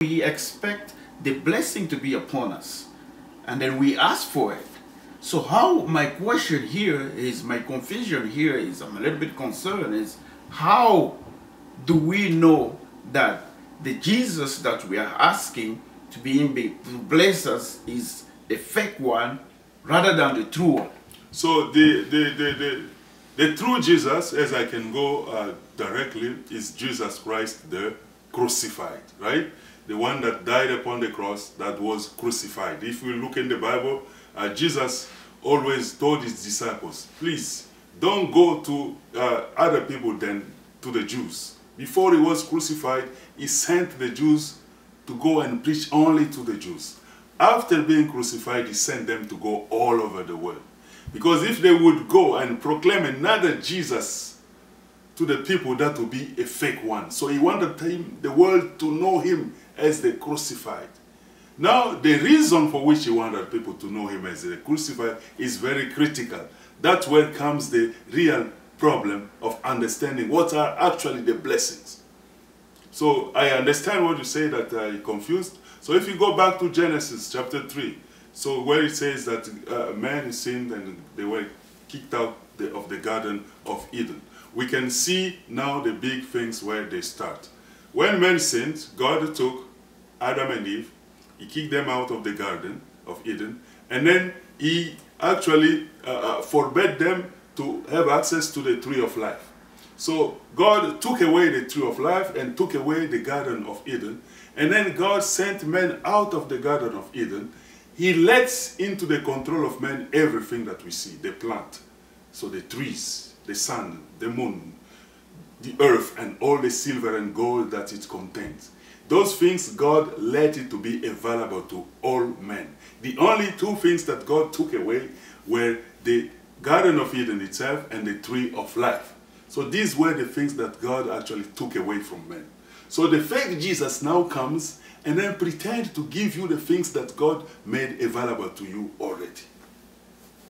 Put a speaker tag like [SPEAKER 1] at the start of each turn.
[SPEAKER 1] We expect the blessing to be upon us, and then we ask for it. So how, my question here is, my confusion here is, I'm a little bit concerned, is how do we know that the Jesus that we are asking to to bless us is the fake one rather than the true one?
[SPEAKER 2] So the true Jesus, as I can go directly, is Jesus Christ the crucified, right? The one that died upon the cross, that was crucified. If we look in the Bible, Jesus always told his disciples, please, don't go to other people than to the Jews. Before he was crucified, he sent the Jews to go and preach only to the Jews. After being crucified, he sent them to go all over the world. Because if they would go and proclaim another Jesus to the people, that would be a fake one. So he wanted the world to know him as the crucified. Now, the reason for which he wanted people to know him as the crucified is very critical. That's where comes the real problem of understanding what are actually the blessings. So I understand what you say, that you're confused. So if you go back to Genesis chapter 3, so where it says that man sinned and they were kicked out of the Garden of Eden, we can see now the big things where they start. When man sinned, God took Adam and Eve, he kicked them out of the Garden of Eden, and then he actually forbade them to have access to the tree of life. So God took away the tree of life and took away the Garden of Eden, and then God sent man out of the Garden of Eden. He lets into the control of man everything that we see, the plant, so the trees, the sun, the moon, the earth, and all the silver and gold that it contains. Those things God let it to be available to all men. The only two things that God took away were the Garden of Eden itself and the tree of life. So these were the things that God actually took away from men. So the fake Jesus now comes and then pretend to give you the things that God made available to you already.